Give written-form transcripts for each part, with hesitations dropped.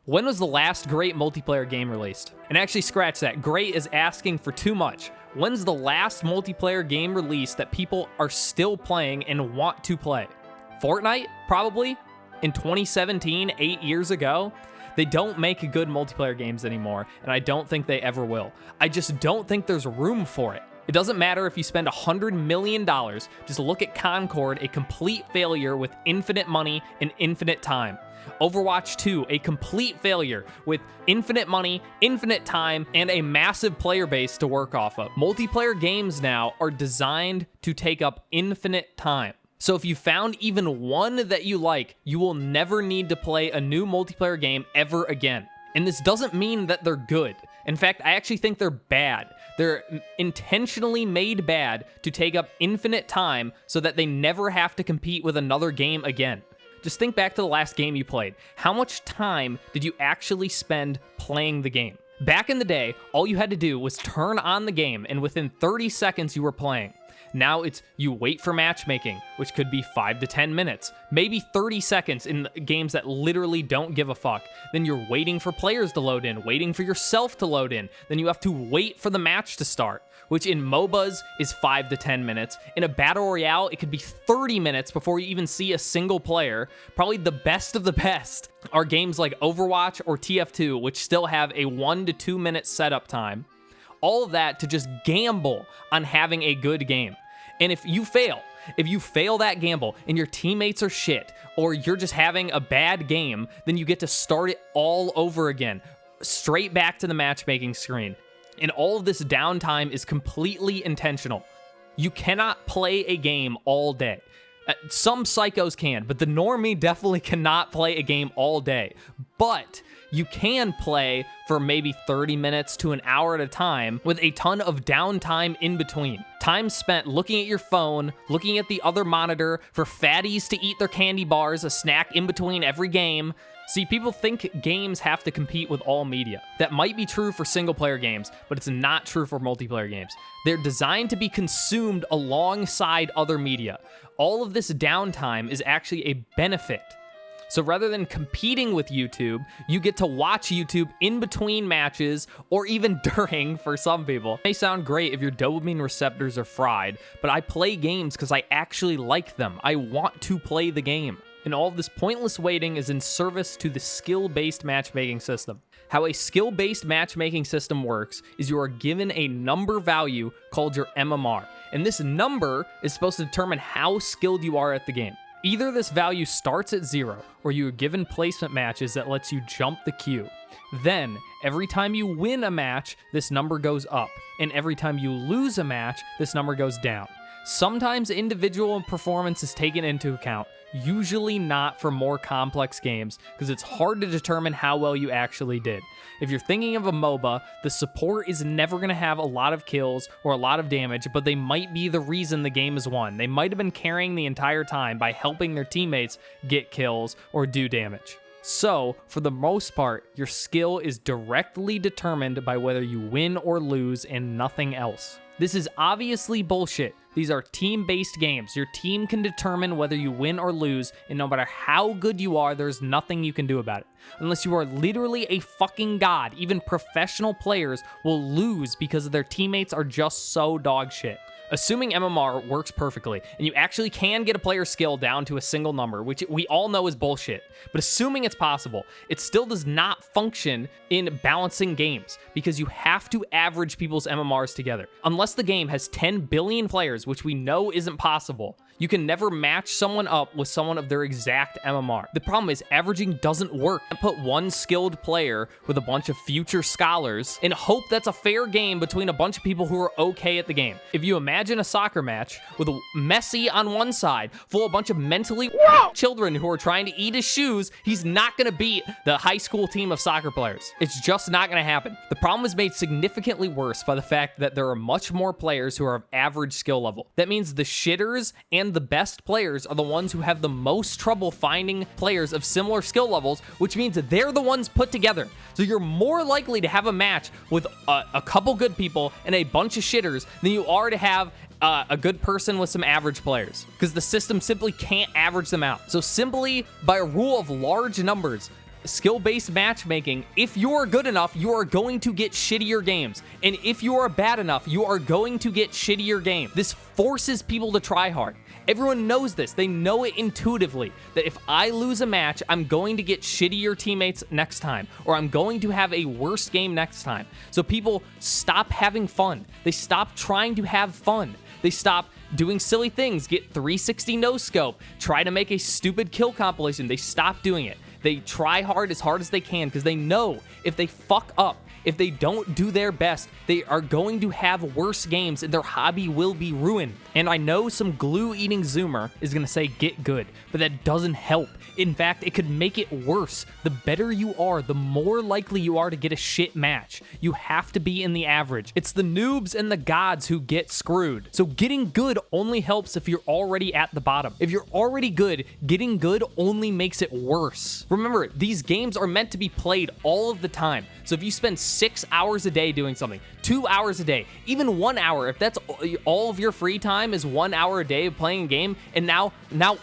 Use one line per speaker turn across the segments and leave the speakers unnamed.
When was the last great multiplayer game released? And actually scratch that. Great is asking for too much. When's the last multiplayer game released that people are still playing and want to play? Fortnite, probably, in 2017, 8 years ago. They don't make good multiplayer games anymore, and I don't think they ever will. I just don't think there's room for it. It doesn't matter if you spend $100 million, just look at Concord, a complete failure with infinite money and infinite time. Overwatch 2, a complete failure with infinite money, infinite time, and a massive player base to work off of. Multiplayer games now are designed to take up infinite time. So if you found even one that you like, you will never need to play a new multiplayer game ever again. And this doesn't mean that they're good. In fact, I actually think they're bad. They're intentionally made bad to take up infinite time so that they never have to compete with another game again. Just think back to the last game you played. How much time did you actually spend playing the game? Back in the day, all you had to do was turn on the game, and within 30 seconds you were playing. Now it's you wait for matchmaking, which could be 5 to 10 minutes, maybe 30 seconds in games that literally don't give a fuck. Then you're waiting for players to load in, waiting for yourself to load in. Then you have to wait for the match to start, which in MOBAs is 5 to 10 minutes. In a battle royale, it could be 30 minutes before you even see a single player. Probably the best of the best are games like Overwatch or TF2, which still have a 1 to 2 minute setup time. All of that to just gamble on having a good game. And if you fail that gamble and your teammates are shit, or you're just having a bad game, then you get to start it all over again, straight back to the matchmaking screen. And all of this downtime is completely intentional. You cannot play a game all day. Some psychos can, but the normie definitely cannot play a game all day. But you can play for maybe 30 minutes to an hour at a time with a ton of downtime in between. Time spent looking at your phone, looking at the other monitor, for fatties to eat their candy bars, a snack in between every game. See, people think games have to compete with all media. That might be true for single-player games, but it's not true for multiplayer games. They're designed to be consumed alongside other media. All of this downtime is actually a benefit. So rather than competing with YouTube, you get to watch YouTube in between matches, or even during for some people. It may sound great if your dopamine receptors are fried, but I play games because I actually like them. I want to play the game. And all of this pointless waiting is in service to the skill-based matchmaking system. How a skill-based matchmaking system works is you are given a number value called your MMR. And this number is supposed to determine how skilled you are at the game. Either this value starts at 0, or you are given placement matches that lets you jump the queue. Then, every time you win a match, this number goes up, and every time you lose a match, this number goes down. Sometimes individual performance is taken into account, usually not for more complex games, because it's hard to determine how well you actually did. If you're thinking of a MOBA, the support is never going to have a lot of kills or a lot of damage, but they might be the reason the game is won. They might have been carrying the entire time by helping their teammates get kills or do damage. So, for the most part, your skill is directly determined by whether you win or lose and nothing else. This is obviously bullshit. These are team-based games. Your team can determine whether you win or lose, and no matter how good you are, there's nothing you can do about it. Unless you are literally a fucking god, even professional players will lose because their teammates are just so dog shit. Assuming MMR works perfectly, and you actually can get a player's skill down to a single number, which we all know is bullshit, but assuming it's possible, it still does not function in balancing games, because you have to average people's MMRs together. Unless the game has 10 billion players, which we know isn't possible, you can never match someone up with someone of their exact MMR. The problem is averaging doesn't work. You put one skilled player with a bunch of future scholars and hope that's a fair game between a bunch of people who are okay at the game. If you imagine a soccer match with Messi on one side, full of a bunch of mentally children who are trying to eat his shoes, he's not gonna beat the high school team of soccer players. It's just not gonna happen. The problem is made significantly worse by the fact that there are much more players who are of average skill level. That means the shitters and the best players are the ones who have the most trouble finding players of similar skill levels, which means that they're the ones put together. So you're more likely to have a match with a couple good people and a bunch of shitters than you are to have a good person with some average players, because the system simply can't average them out. So simply by a rule of large numbers, skill-based matchmaking, if you are good enough, you are going to get shittier games. And if you are bad enough, you are going to get shittier games. This forces people to try hard. Everyone knows this. They know it intuitively, that if I lose a match, I'm going to get shittier teammates next time, or I'm going to have a worse game next time. So people stop having fun. They stop trying to have fun. They stop doing silly things, get 360 no-scope, try to make a stupid kill compilation. They stop doing it. They try hard as they can because they know if they fuck up, if they don't do their best, they are going to have worse games and their hobby will be ruined. And I know some glue-eating Zoomer is going to say get good, but that doesn't help. In fact, it could make it worse. The better you are, the more likely you are to get a shit match. You have to be in the average. It's the noobs and the gods who get screwed. So getting good only helps if you're already at the bottom. If you're already good, getting good only makes it worse. Remember, these games are meant to be played all of the time. So if you spend 6 hours a day doing something, 2 hours a day, even 1 hour, if that's all of your free time is 1 hour a day of playing a game, and now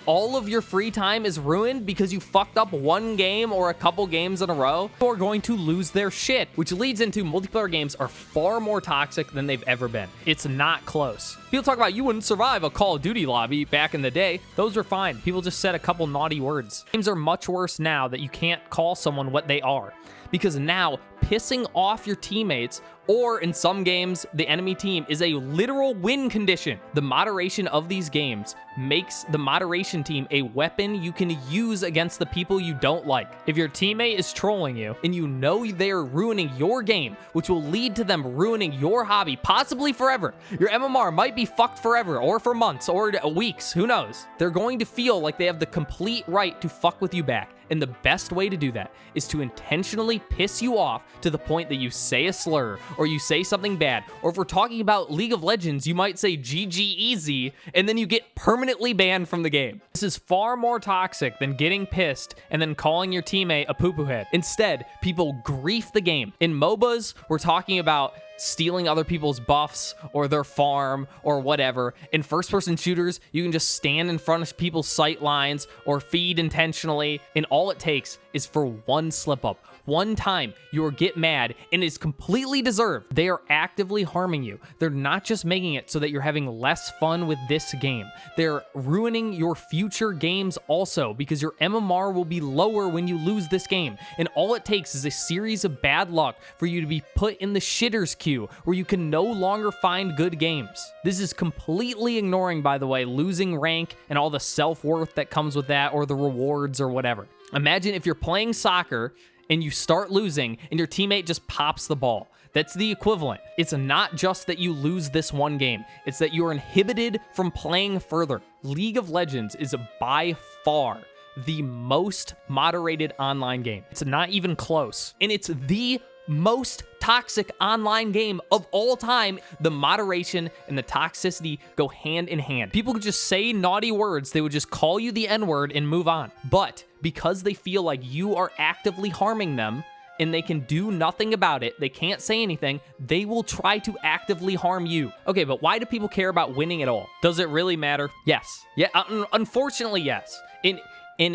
all of your free time is ruined because you fucked up one game or a couple games in a row, people are going to lose their shit, which leads into multiplayer games are far more toxic than they've ever been. It's not close. People talk about you wouldn't survive a Call of Duty lobby back in the day. Those were fine. People just said a couple naughty words. Games are much worse now that you can't call someone what they are, because now pissing off your teammates, or in some games, the enemy team, is a literal win condition. The moderation of these games makes the moderation team a weapon you can use against the people you don't like. If your teammate is trolling you and you know they are ruining your game, which will lead to them ruining your hobby, possibly forever. Your MMR might be fucked forever, or for months, or weeks, who knows? They're going to feel like they have the complete right to fuck with you back. And the best way to do that is to intentionally piss you off to the point that you say a slur, or you say something bad. Or if we're talking about League of Legends, you might say GG easy, and then you get permanently banned from the game. This is far more toxic than getting pissed and then calling your teammate a poo-poo head. Instead, people grief the game. In MOBAs, we're talking about stealing other people's buffs or their farm or whatever. In first-person shooters, you can just stand in front of people's sight lines or feed intentionally, and all it takes is for one slip-up. One time you will get mad, and it's completely deserved. They are actively harming you. They're not just making it so that you're having less fun with this game. They're ruining your future games also, because your MMR will be lower when you lose this game. And all it takes is a series of bad luck for you to be put in the shitters queue, where you can no longer find good games. This is completely ignoring, by the way, losing rank and all the self-worth that comes with that, or the rewards or whatever. Imagine if you're playing soccer and you start losing and your teammate just pops the ball. That's the equivalent. It's not just that you lose this one game. It's that you are inhibited from playing further. League of Legends is by far the most moderated online game. It's not even close. And it's the most toxic online game of all time. The moderation and the toxicity go hand in hand. People could just say naughty words. They would just call you the N-word and move on. But because they feel like you are actively harming them and they can do nothing about it, they can't say anything, they will try to actively harm you. Okay, but why do people care about winning at all? Does it really matter? Yes. Yeah, unfortunately, yes. In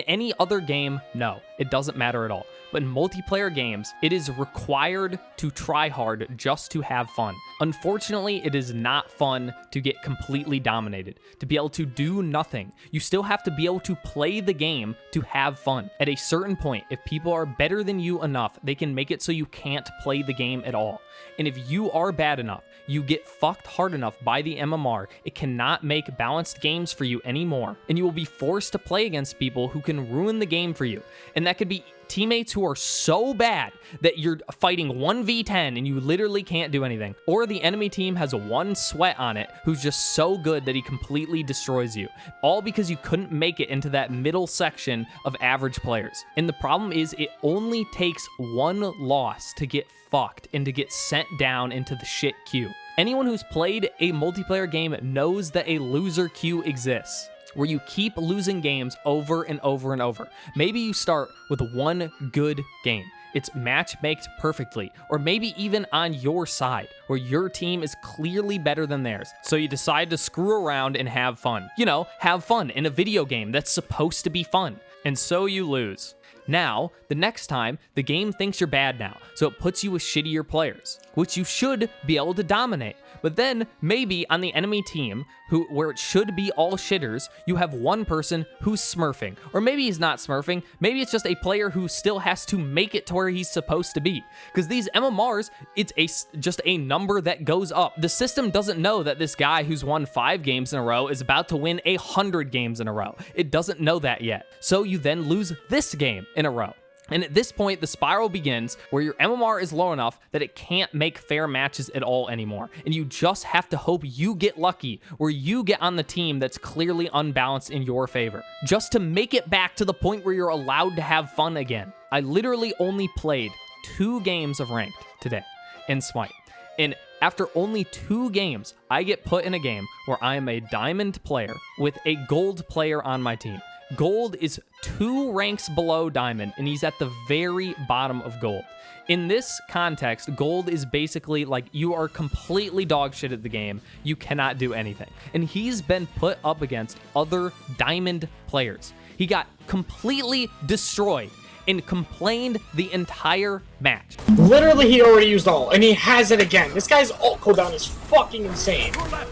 any other game, no, it doesn't matter at all. But in multiplayer games, it is required to try hard just to have fun. Unfortunately, it is not fun to get completely dominated, to be able to do nothing. You still have to be able to play the game to have fun. At a certain point, if people are better than you enough, they can make it so you can't play the game at all. And if you are bad enough, you get fucked hard enough by the MMR, it cannot make balanced games for you anymore. And you will be forced to play against people who can ruin the game for you. And that could be teammates who are so bad that you're fighting 1v10 and you literally can't do anything. Or the enemy team has one sweat on it who's just so good that he completely destroys you. All because you couldn't make it into that middle section of average players. And the problem is it only takes one loss to get fucked and to get sent down into the shit queue. Anyone who's played a multiplayer game knows that a loser queue exists, where you keep losing games over and over and over. Maybe you start with one good game. It's match-maked perfectly, or maybe even on your side, where your team is clearly better than theirs. So you decide to screw around and have fun. You know, have fun in a video game that's supposed to be fun. And so you lose. Now, the next time, the game thinks you're bad now, so it puts you with shittier players, which you should be able to dominate. But then, maybe on the enemy team, where it should be all shitters, you have one person who's smurfing. Or maybe he's not smurfing, maybe it's just a player who still has to make it to where he's supposed to be. Because these MMRs, it's just a number that goes up. The system doesn't know that this guy who's won 5 games in a row is about to win 100 games in a row. It doesn't know that yet. So you then lose this game in a row. And at this point, the spiral begins where your MMR is low enough that it can't make fair matches at all anymore. And you just have to hope you get lucky, where you get on the team that's clearly unbalanced in your favor, just to make it back to the point where you're allowed to have fun again. I literally only played 2 games of ranked today in Smite. And after only 2 games, I get put in a game where I am a diamond player with a gold player on my team. Gold is 2 ranks below diamond, and he's at the very bottom of gold. In this context, gold is basically like you are completely dog shit at the game. You cannot do anything. And he's been put up against other diamond players. He got completely destroyed and complained the entire match.
Literally, he already used ult, and he has it again. This guy's ult cooldown is fucking insane. Can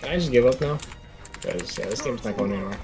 I just give up now? Because this game's not going anywhere.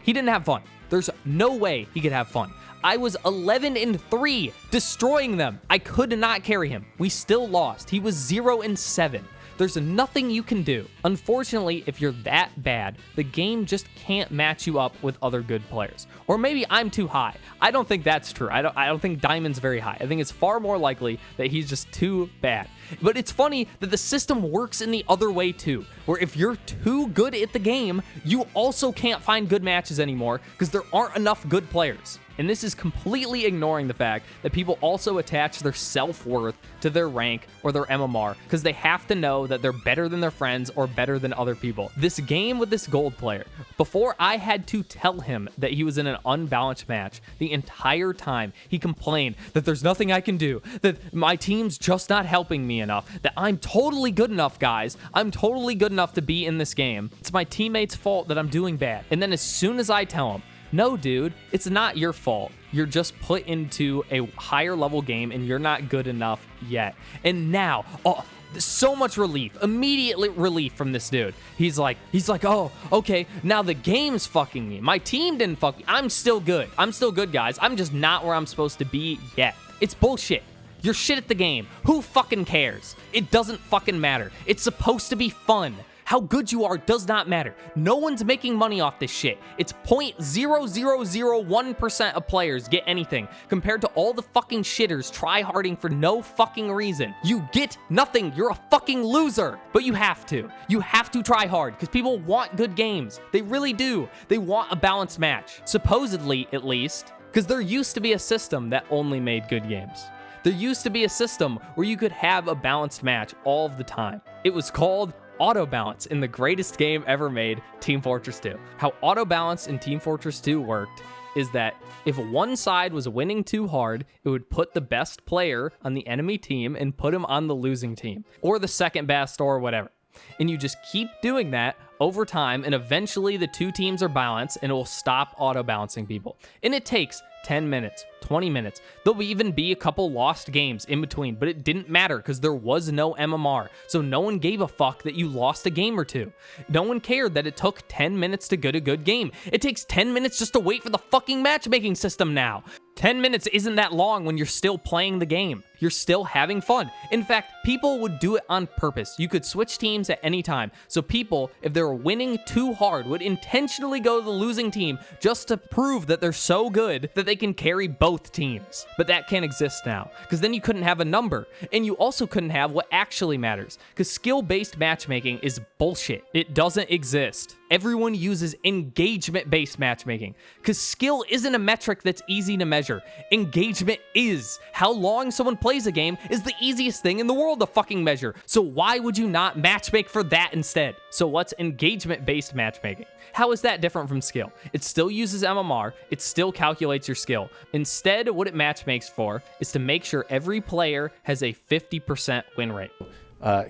He didn't have fun. There's no way he could have fun. I was 11-3, destroying them. I could not carry him. We still lost. He was 0-7. There's nothing you can do. Unfortunately, if you're that bad, the game just can't match you up with other good players. Or maybe I'm too high. I don't think that's true. I don't think Diamond's very high. I think it's far more likely that he's just too bad. But it's funny that the system works in the other way too, where if you're too good at the game, you also can't find good matches anymore because there aren't enough good players. And this is completely ignoring the fact that people also attach their self-worth to their rank or their MMR because they have to know that they're better than their friends or better than other people. This game with this gold player, before I had to tell him that he was in an unbalanced match, the entire time he complained that there's nothing I can do, that my team's just not helping me enough, that I'm totally good enough, guys. I'm totally good enough to be in this game. It's my teammates' fault that I'm doing bad. And then as soon as I tell him, no, dude, it's not your fault. You're just put into a higher level game and you're not good enough yet. And now, oh, so much relief, immediately relief from this dude. He's like, oh, okay, now the game's fucking me. My team didn't fuck me. I'm still good. I'm still good, guys. I'm just not where I'm supposed to be yet. It's bullshit. You're shit at the game. Who fucking cares? It doesn't fucking matter. It's supposed to be fun. How good you are does not matter. No one's making money off this shit. It's 0.0001% of players get anything compared to all the fucking shitters try-harding for no fucking reason. You get nothing. You're a fucking loser. But you have to. You have to try hard because people want good games. They really do. They want a balanced match. Supposedly, at least, because there used to be a system that only made good games. There used to be a system where you could have a balanced match all of the time. It was called autobalance in the greatest game ever made, Team Fortress 2. How autobalance in Team Fortress 2 worked is that if one side was winning too hard, it would put the best player on the enemy team and put him on the losing team, or the second best, or whatever. And you just keep doing that over time, and eventually the two teams are balanced, and it will stop auto-balancing people. And it takes 10 minutes, 20 minutes. There'll even be a couple lost games in between, but it didn't matter because there was no MMR. So no one gave a fuck that you lost a game or two. No one cared that it took 10 minutes to get a good game. It takes 10 minutes just to wait for the fucking matchmaking system now. 10 minutes isn't that long when you're still playing the game. You're still having fun. In fact, people would do it on purpose. You could switch teams at any time. So people, if they were winning too hard, would intentionally go to the losing team just to prove that they're so good that they can carry both teams. But that can't exist now, because then you couldn't have a number, and you also couldn't have what actually matters, because skill-based matchmaking is bullshit. It doesn't exist. Everyone uses engagement-based matchmaking, because skill isn't a metric that's easy to measure. Engagement is. How long someone plays a game is the easiest thing in the world to fucking measure. So why would you not matchmake for that instead? So what's engagement-based matchmaking? How is that different from skill? It still uses MMR, it still calculates your skill. Instead, what it matchmakes for is to make sure every player has a 50% win rate.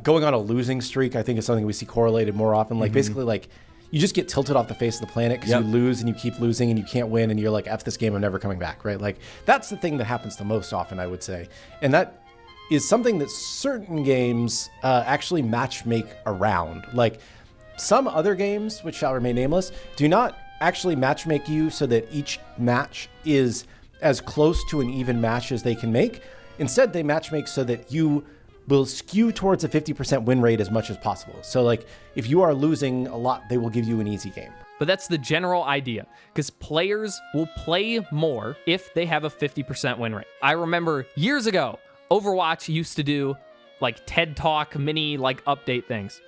Going on a losing streak, I think, is something we see correlated more often. Like basically, like you just get tilted off the face of the planet because you lose and you keep losing and you can't win and you're like, F this game, I'm never coming back, right? Like, that's the thing that happens the most often, I would say. And that is something that certain games actually matchmake around. Like, some other games, which shall remain nameless, do not actually matchmake you so that each match is as close to an even match as they can make. Instead, they matchmake so that you will skew towards a 50% win rate as much as possible. So like, if you are losing a lot, they will give you an easy game.
But that's the general idea, because players will play more if they have a 50% win rate. I remember years ago, Overwatch used to do like TED Talk mini like update things.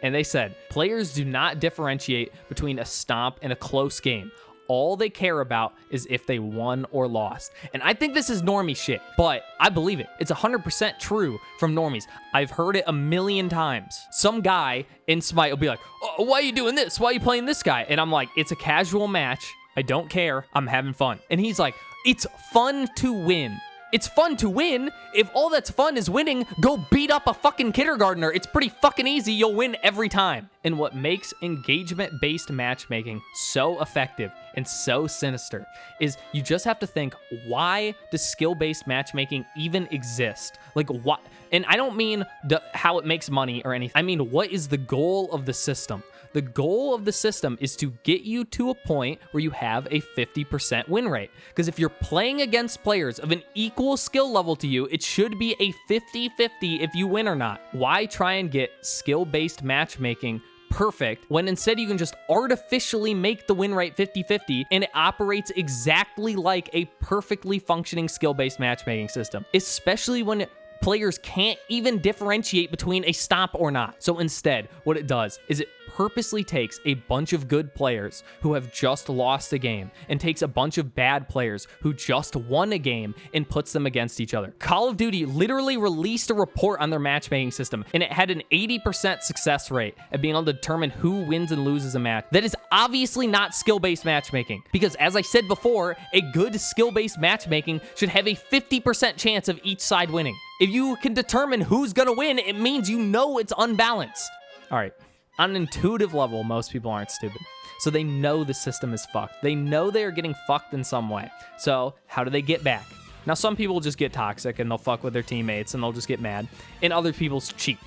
And they said, players do not differentiate between a stomp and a close game. All they care about is if they won or lost. And I think this is normie shit, but I believe it. It's 100% true from normies. I've heard it a million times. Some guy in Smite will be like, oh, why are you doing this? Why are you playing this guy? And I'm like, it's a casual match. I don't care. I'm having fun. And he's like, it's fun to win. It's fun to win. If all that's fun is winning, go beat up a fucking kindergartner. It's pretty fucking easy. You'll win every time. And what makes engagement-based matchmaking so effective and so sinister is you just have to think, why does skill-based matchmaking even exist? Like, what? And I don't mean how it makes money or anything. I mean, what is the goal of the system? The goal of the system is to get you to a point where you have a 50% win rate. Because if you're playing against players of an equal skill level to you, it should be a 50-50 if you win or not. Why try and get skill-based matchmaking perfect when instead you can just artificially make the win rate 50-50 and it operates exactly like a perfectly functioning skill-based matchmaking system, especially when players can't even differentiate between a stomp or not. So instead, what it does is it purposely takes a bunch of good players who have just lost a game and takes a bunch of bad players who just won a game and puts them against each other. Call of Duty literally released a report on their matchmaking system, and it had an 80% success rate at being able to determine who wins and loses a match. That is obviously not skill-based matchmaking, because as I said before, a good skill-based matchmaking should have a 50% chance of each side winning. If you can determine who's gonna win, it means you know it's unbalanced. All right, on an intuitive level, most people aren't stupid. So they know the system is fucked. They know they are getting fucked in some way. So how do they get back? Now, some people just get toxic and they'll fuck with their teammates and they'll just get mad. And other people cheat.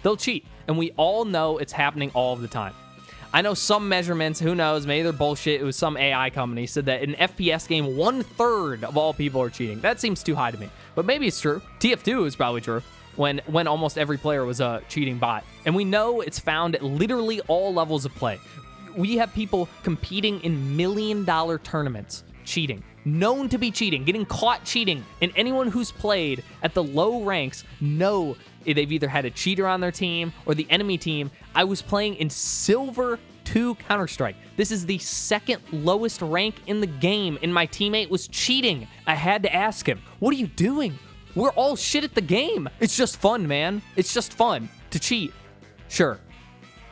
They'll cheat. And we all know it's happening all of the time. I know some measurements, who knows, maybe they're bullshit. It was some AI company said that in an FPS game, 1/3 of all people are cheating. That seems too high to me, but maybe it's true. TF2 is probably true when almost every player was a cheating bot. And we know it's found at literally all levels of play. We have people competing in $1 million tournaments, cheating, known to be cheating, getting caught cheating. And anyone who's played at the low ranks know they've either had a cheater on their team or the enemy team. I was playing in Silver 2 Counter-Strike. This is the second lowest rank in the game, and my teammate was cheating. I had to ask him, what are you doing? We're all shit at the game. It's just fun, man. It's just fun to cheat. Sure.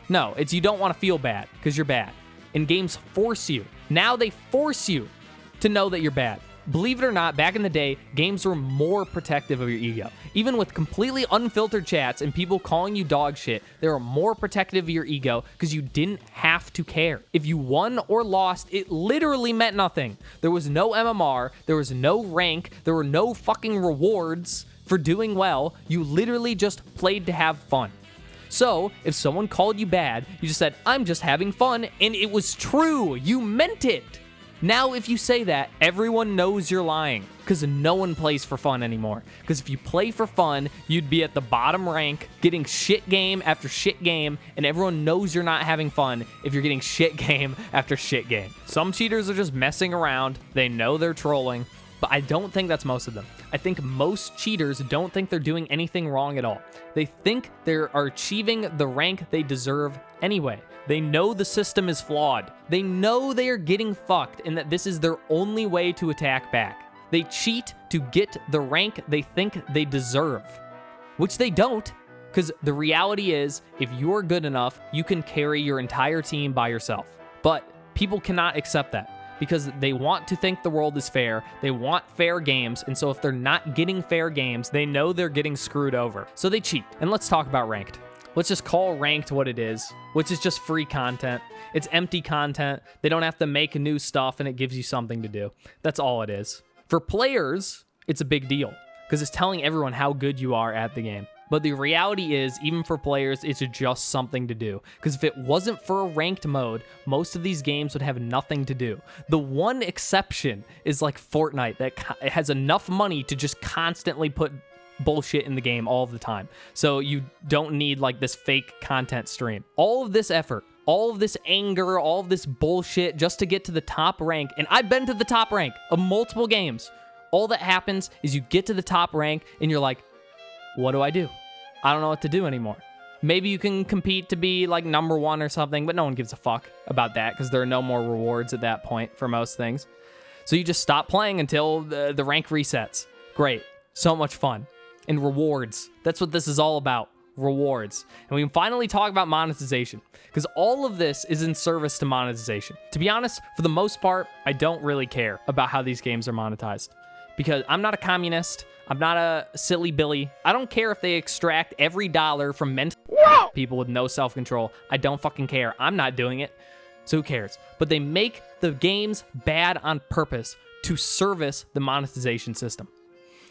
No, it's you don't want to feel bad because you're bad. And games force you. Now they force you to know that you're bad. Believe it or not, back in the day, games were more protective of your ego. Even with completely unfiltered chats and people calling you dog shit, they were more protective of your ego because you didn't have to care. If you won or lost, it literally meant nothing. There was no MMR, there was no rank, there were no fucking rewards for doing well. You literally just played to have fun. So, if someone called you bad, you just said, I'm just having fun, and it was true. You meant it. Now, if you say that, everyone knows you're lying because no one plays for fun anymore. Because if you play for fun, you'd be at the bottom rank, getting shit game after shit game, and everyone knows you're not having fun if you're getting shit game after shit game. Some cheaters are just messing around. They know they're trolling, but I don't think that's most of them. I think most cheaters don't think they're doing anything wrong at all. They think they are achieving the rank they deserve anyway. They know the system is flawed. They know they are getting fucked and that this is their only way to attack back. They cheat to get the rank they think they deserve, which they don't, because the reality is, if you're good enough, you can carry your entire team by yourself. But people cannot accept that because they want to think the world is fair. They want fair games, and so if they're not getting fair games, they know they're getting screwed over. So they cheat. And let's talk about ranked. Let's just call ranked what it is, which is just free content. It's empty content. They don't have to make new stuff, and it gives you something to do. That's all it is. For players, it's a big deal because it's telling everyone how good you are at the game. But the reality is, even for players, it's just something to do. Because if it wasn't for a ranked mode, most of these games would have nothing to do. The one exception is like Fortnite that has enough money to just constantly put bullshit in the game all the time. So you don't need like this fake content stream. All of this effort, all of this anger, all of this bullshit just to get to the top rank. And I've been to the top rank of multiple games. All that happens is you get to the top rank and you're like, what do? I don't know what to do anymore. Maybe you can compete to be like number 1 or something, but no one gives a fuck about that because there are no more rewards at that point for most things. So you just stop playing until the rank resets. Great. So much fun. And rewards. That's what this is all about. Rewards. And we can finally talk about monetization because all of this is in service to monetization. To be honest, for the most part, I don't really care about how these games are monetized because I'm not a communist. I'm not a silly Billy. I don't care if they extract every dollar from mental people with no self-control. I don't fucking care. I'm not doing it. So who cares? But they make the games bad on purpose to service the monetization system.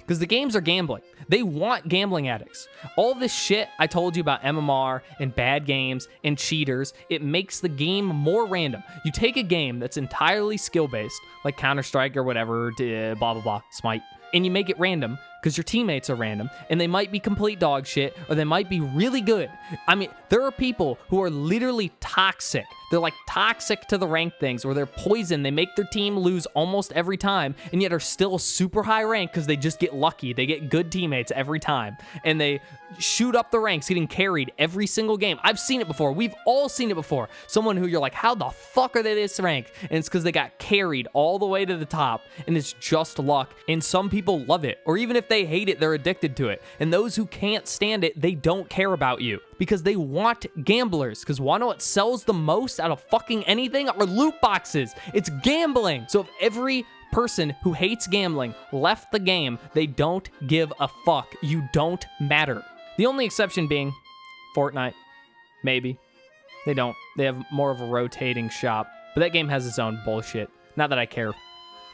Because the games are gambling. They want gambling addicts. All this shit I told you about MMR and bad games and cheaters, it makes the game more random. You take a game that's entirely skill-based, like Counter-Strike or whatever, blah, blah, blah, Smite, and you make it random because your teammates are random and they might be complete dog shit or they might be really good. I mean, there are people who are literally toxic. They're like toxic to the ranked things where they're poison. They make their team lose almost every time and yet are still super high rank because they just get lucky. They get good teammates every time and they shoot up the ranks getting carried every single game. I've seen it before. We've all seen it before. Someone who you're like, how the fuck are they this ranked? And it's because they got carried all the way to the top and it's just luck. And some people love it, or even if they hate it, they're addicted to it. And those who can't stand it, they don't care about you because they want gamblers. Because wanna know what sells the most out of fucking anything? Are loot boxes. It's gambling. So if every person who hates gambling left the game, they don't give a fuck. You don't matter. The only exception being Fortnite. Maybe. They don't. They have more of a rotating shop. But that game has its own bullshit. Not that I care.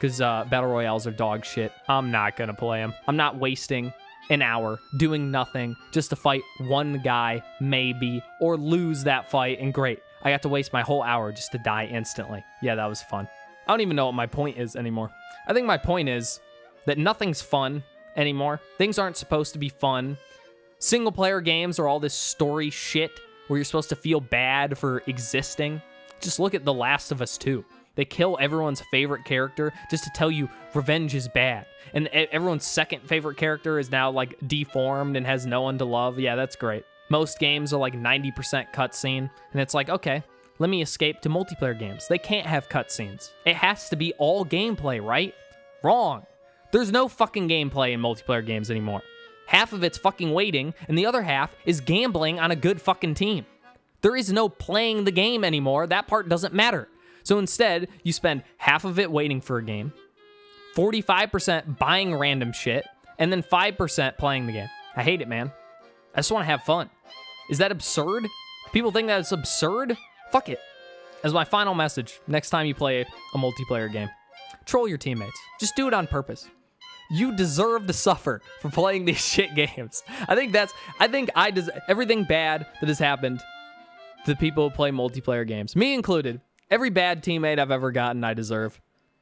Because Battle Royales are dog shit. I'm not going to play them. I'm not wasting an hour doing nothing just to fight one guy, maybe, or lose that fight, and great. I got to waste my whole hour just to die instantly. Yeah, that was fun. I don't even know what my point is anymore. I think my point is that nothing's fun anymore. Things aren't supposed to be fun. Single-player games are all this story shit where you're supposed to feel bad for existing. Just look at The Last of Us 2. They kill everyone's favorite character just to tell you revenge is bad. And everyone's second favorite character is now like deformed and has no one to love. Yeah, that's great. Most games are like 90% cutscene. And it's like, okay, let me escape to multiplayer games. They can't have cutscenes. It has to be all gameplay, right? Wrong. There's no fucking gameplay in multiplayer games anymore. Half of it's fucking waiting, and the other half is gambling on a good fucking team. There is no playing the game anymore. That part doesn't matter. So instead, you spend half of it waiting for a game, 45% buying random shit, and then 5% playing the game. I hate it, man. I just want to have fun. Is that absurd? People think that it's absurd? Fuck it. As my final message, next time you play a multiplayer game, troll your teammates. Just do it on purpose. You deserve to suffer for playing these shit games. I think everything bad that has happened to the people who play multiplayer games, me included, every bad teammate I've ever gotten, I deserve.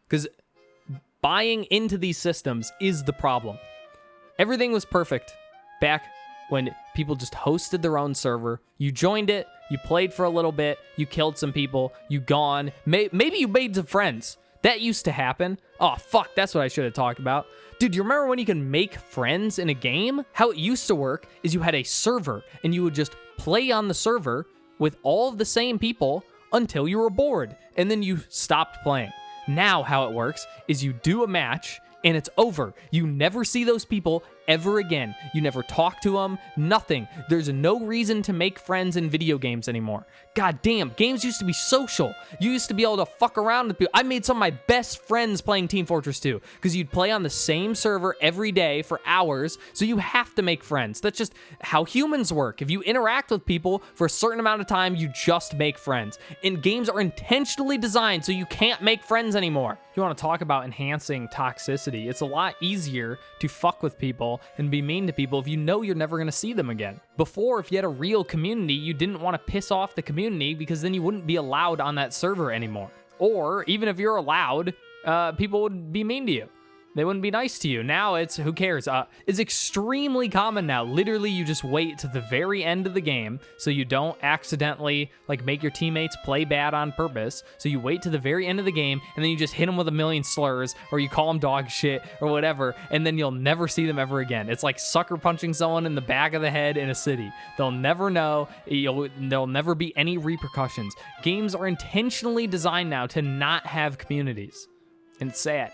Because buying into these systems is the problem. Everything was perfect back when people just hosted their own server. You joined it, you played for a little bit, you killed some people, you gone. Maybe you made some friends. That used to happen. Oh, fuck, that's what I should have talked about. Dude, you remember when you can make friends in a game? How it used to work is you had a server, and you would just play on the server with all of the same people until you were bored, and then you stopped playing. Now how it works is you do a match, and it's over. You never see those people ever again. You never talk to them, nothing. There's no reason to make friends in video games anymore. God damn, games used to be social. You used to be able to fuck around with people. I made some of my best friends playing Team Fortress 2 because you'd play on the same server every day for hours, so you have to make friends. That's just how humans work. If you interact with people for a certain amount of time, you just make friends. And games are intentionally designed so you can't make friends anymore. You want to talk about enhancing toxicity, it's a lot easier to fuck with people and be mean to people if you know you're never going to see them again. Before, if you had a real community, you didn't want to piss off the community because then you wouldn't be allowed on that server anymore. Or even if you're allowed, people would be mean to you. They wouldn't be nice to you. Now it's, who cares? It's extremely common now. Literally, you just wait to the very end of the game so you don't accidentally like make your teammates play bad on purpose. So you wait to the very end of the game and then you just hit them with a million slurs or you call them dog shit or whatever, and then you'll never see them ever again. It's like sucker punching someone in the back of the head in a city. They'll never know. There'll never be any repercussions. Games are intentionally designed now to not have communities, and it's sad.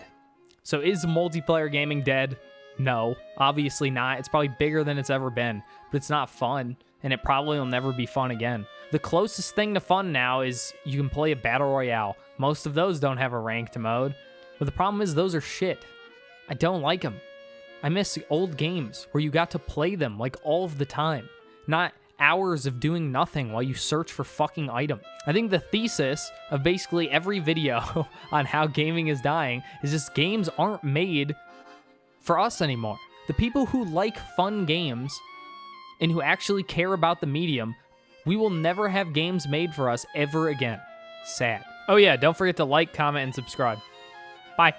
So is multiplayer gaming dead? No, obviously not. It's probably bigger than it's ever been, but it's not fun, and it probably will never be fun again. The closest thing to fun now is you can play a battle royale. Most of those don't have a ranked mode, but the problem is those are shit. I don't like them. I miss old games where you got to play them like all of the time, not hours of doing nothing while you search for fucking items. I think the thesis of basically every video on how gaming is dying is just games aren't made for us anymore. The people who like fun games and who actually care about the medium, we will never have games made for us ever again. Sad. Oh yeah, don't forget to like, comment, and subscribe.